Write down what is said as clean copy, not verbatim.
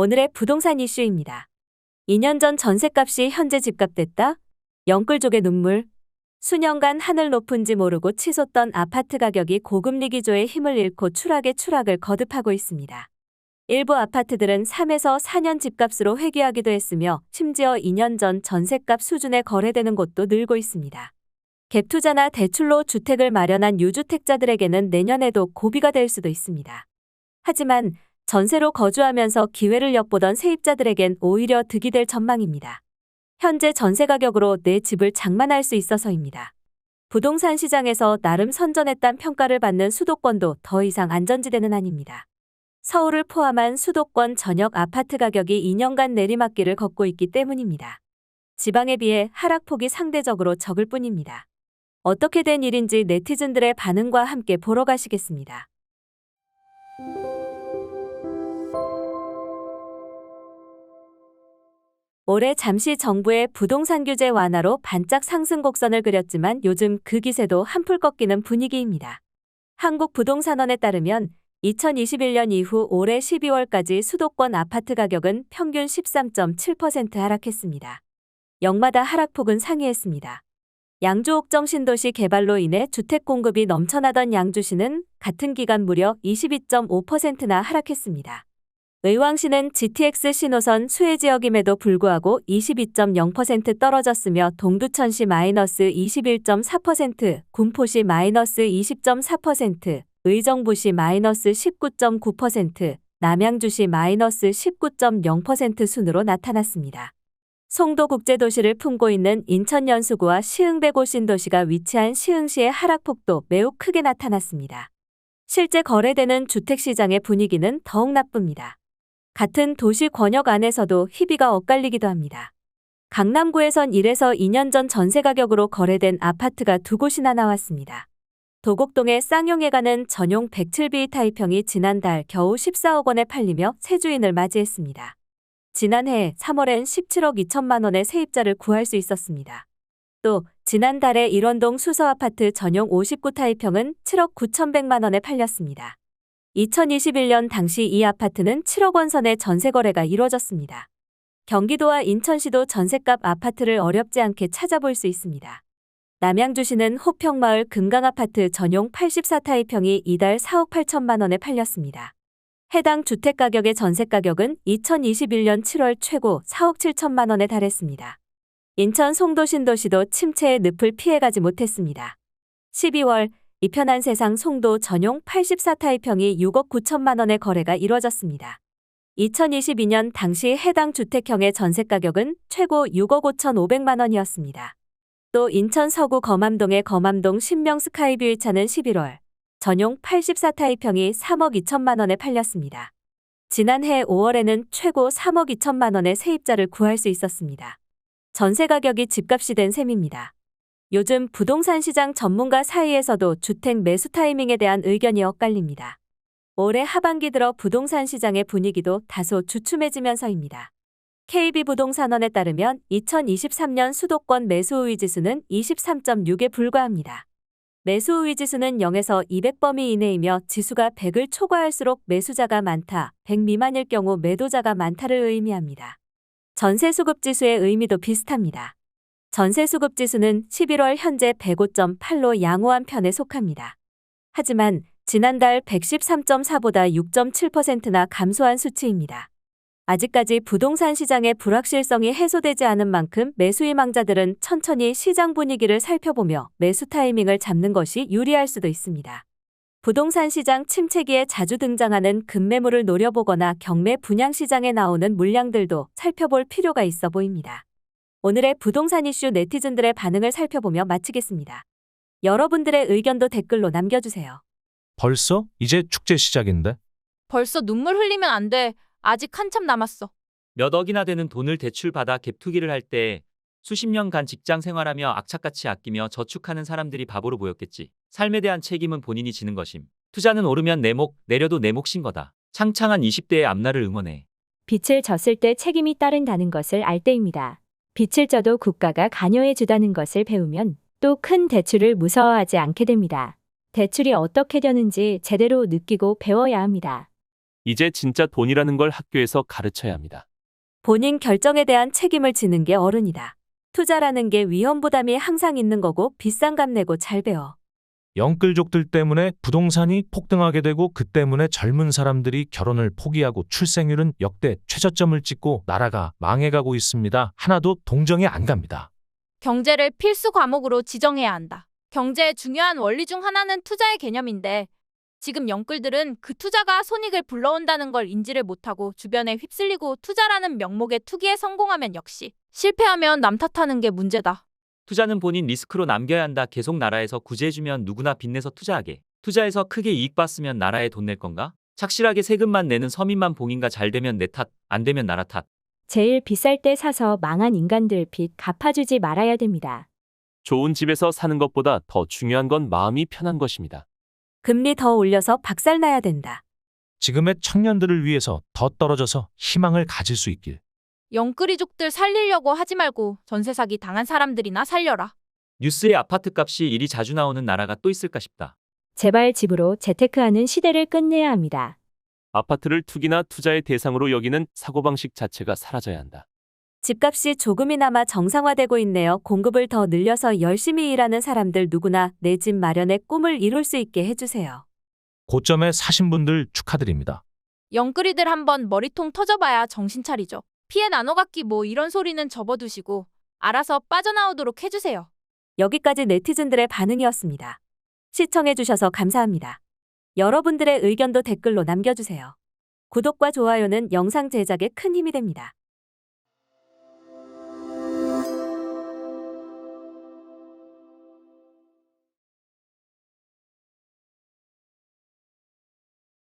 오늘의 부동산 이슈입니다. 2년 전 전셋값이 현재 집값 됐다? 영끌족의 눈물. 수년간 하늘 높은지 모르고 치솟던 아파트 가격이 고금리 기조의 힘을 잃고 추락의 추락을 거듭하고 있습니다. 일부 아파트들은 3에서 4년 집값으로 회귀하기도 했으며 심지어 2년 전 전셋값 수준에 거래되는 곳도 늘고 있습니다. 갭투자나 대출로 주택을 마련한 유주택자들에게는 내년에도 고비가 될 수도 있습니다. 하지만 전세로 거주하면서 기회를 엿보던 세입자들에겐 오히려 득이 될 전망입니다. 현재 전세 가격으로 내 집을 장만할 수 있어서입니다. 부동산 시장에서 나름 선전했다는 평가를 받는 수도권도 더 이상 안전지대는 아닙니다. 서울을 포함한 수도권 전역 아파트 가격이 2년간 내리막길을 걷고 있기 때문입니다. 지방에 비해 하락폭이 상대적으로 적을 뿐입니다. 어떻게 된 일인지 네티즌들의 반응과 함께 보러 가시겠습니다. 올해 잠시 정부의 부동산 규제 완화로 반짝 상승 곡선을 그렸지만 요즘 그 기세도 한풀 꺾이는 분위기입니다. 한국부동산원에 따르면 2021년 이후 올해 12월까지 수도권 아파트 가격은 평균 13.7% 하락했습니다. 역마다 하락폭은 상이했습니다. 양주 옥정 신도시 개발로 인해 주택 공급이 넘쳐나던 양주시는 같은 기간 무려 22.5%나 하락했습니다. 의왕시는 GTX 신호선 수혜 지역임에도 불구하고 22.0% 떨어졌으며 동두천시 마이너스 21.4%, 군포시 마이너스 20.4%, 의정부시 마이너스 19.9%, 남양주시 마이너스 19.0% 순으로 나타났습니다. 송도국제도시를 품고 있는 인천 연수구와 시흥대고 신도시가 위치한 시흥시의 하락폭도 매우 크게 나타났습니다. 실제 거래되는 주택시장의 분위기는 더욱 나쁩니다. 같은 도시 권역 안에서도 희비가 엇갈리기도 합니다. 강남구에선 1에서 2년 전 전세 가격으로 거래된 아파트가 두 곳이나 나왔습니다. 도곡동의 쌍용에 가는 전용 107B 타입형이 지난달 겨우 14억 원에 팔리며 새 주인을 맞이했습니다. 지난해 3월엔 17억 2천만 원의 세입자를 구할 수 있었습니다. 또 지난달에 일원동 수서아파트 전용 59 타입형은 7억 9,100만 원에 팔렸습니다. 2021년 당시 이 아파트는 7억 원 선의 전세 거래가 이루어졌습니다. 경기도와 인천시도 전셋값 아파트를 어렵지 않게 찾아볼 수 있습니다. 남양주시는 호평마을 금강아파트 전용 84 타입형이 이달 4억 8천만 원에 팔렸습니다. 해당 주택가격의 전셋가격은 2021년 7월 최고 4억 7천만 원에 달했습니다. 인천 송도 신도시도 침체의 늪을 피해가지 못했습니다. 12월 이편한 세상 송도 전용 84 타입형이 6억 9천만 원의 거래가 이루어졌습니다. 2022년 당시 해당 주택형의 전셋가격은 최고 6억 5천5백만 원이었습니다. 또 인천 서구 거맘동의 거맘동 신명 스카이뷰이차는 11월 전용 84 타입형이 3억 2천만 원에 팔렸습니다. 지난해 5월에는 최고 3억 2천만 원의 세입자를 구할 수 있었습니다. 전세 가격이 집값이 된 셈입니다. 요즘 부동산 시장 전문가 사이에서도 주택 매수 타이밍에 대한 의견이 엇갈립니다. 올해 하반기 들어 부동산 시장의 분위기도 다소 주춤해지면서입니다. KB부동산원에 따르면 2023년 수도권 매수 우위 지수는 23.6에 불과합니다. 매수 우위 지수는 0에서 200범위 이내이며 지수가 100을 초과할수록 매수자가 많다, 100 미만일 경우 매도자가 많다를 의미합니다. 전세 수급 지수의 의미도 비슷합니다. 전세 수급 지수는 11월 현재 105.8로 양호한 편에 속합니다. 하지만 지난달 113.4보다 6.7%나 감소한 수치입니다. 아직까지 부동산 시장의 불확실성이 해소되지 않은 만큼 매수희망자들은 천천히 시장 분위기를 살펴보며 매수 타이밍을 잡는 것이 유리할 수도 있습니다. 부동산 시장 침체기에 자주 등장하는 급매물을 노려보거나 경매 분양시장에 나오는 물량들도 살펴볼 필요가 있어 보입니다. 오늘의 부동산 이슈 네티즌들의 반응을 살펴보며 마치겠습니다. 여러분들의 의견도 댓글로 남겨주세요. 벌써? 이제 축제 시작인데? 벌써 눈물 흘리면 안 돼. 아직 한참 남았어. 몇 억이나 되는 돈을 대출받아 갭투기를 할 때 수십 년간 직장 생활하며 악착같이 아끼며 저축하는 사람들이 바보로 보였겠지. 삶에 대한 책임은 본인이 지는 것임. 투자는 오르면 내 목, 내려도 내 몫인 거다. 창창한 20대의 앞날을 응원해. 빚을 졌을 때 책임이 따른다는 것을 알 때입니다. 빚을 져도 국가가 관여해 주다는 것을 배우면 또 큰 대출을 무서워하지 않게 됩니다. 대출이 어떻게 되는지 제대로 느끼고 배워야 합니다. 이제 진짜 돈이라는 걸 학교에서 가르쳐야 합니다. 본인 결정에 대한 책임을 지는 게 어른이다. 투자라는 게 위험 부담이 항상 있는 거고 비싼 값 내고 잘 배워. 영끌족들 때문에 부동산이 폭등하게 되고 그 때문에 젊은 사람들이 결혼을 포기하고 출생률은 역대 최저점을 찍고 나라가 망해가고 있습니다. 하나도 동정이 안 갑니다. 경제를 필수 과목으로 지정해야 한다. 경제의 중요한 원리 중 하나는 투자의 개념인데 지금 영끌들은 그 투자가 손익을 불러온다는 걸 인지를 못하고 주변에 휩쓸리고 투자라는 명목의 투기에 성공하면 역시 실패하면 남 탓하는 게 문제다. 투자는 본인 리스크로 남겨야 한다. 계속 나라에서 구제해주면 누구나 빚내서 투자하게. 투자해서 크게 이익 봤으면 나라에 돈 낼 건가? 착실하게 세금만 내는 서민만 봉인가? 잘 되면 내 탓, 안 되면 나라 탓. 제일 비쌀 때 사서 망한 인간들 빚 갚아주지 말아야 됩니다. 좋은 집에서 사는 것보다 더 중요한 건 마음이 편한 것입니다. 금리 더 올려서 박살나야 된다. 지금의 청년들을 위해서 더 떨어져서 희망을 가질 수 있길. 영끌이족들 살리려고 하지 말고 전세 사기 당한 사람들이나 살려라. 뉴스에 아파트 값이 일이 자주 나오는 나라가 또 있을까 싶다. 제발 집으로 재테크하는 시대를 끝내야 합니다. 아파트를 투기나 투자의 대상으로 여기는 사고방식 자체가 사라져야 한다. 집값이 조금이나마 정상화되고 있네요. 공급을 더 늘려서 열심히 일하는 사람들 누구나 내 집 마련의 꿈을 이룰 수 있게 해주세요. 고점에 사신 분들 축하드립니다. 영끌이들 한번 머리통 터져봐야 정신 차리죠. 피해 나눠갖기 뭐 이런 소리는 접어두시고 알아서 빠져나오도록 해주세요. 여기까지 네티즌들의 반응이었습니다. 시청해주셔서 감사합니다. 여러분들의 의견도 댓글로 남겨주세요. 구독과 좋아요는 영상 제작에 큰 힘이 됩니다.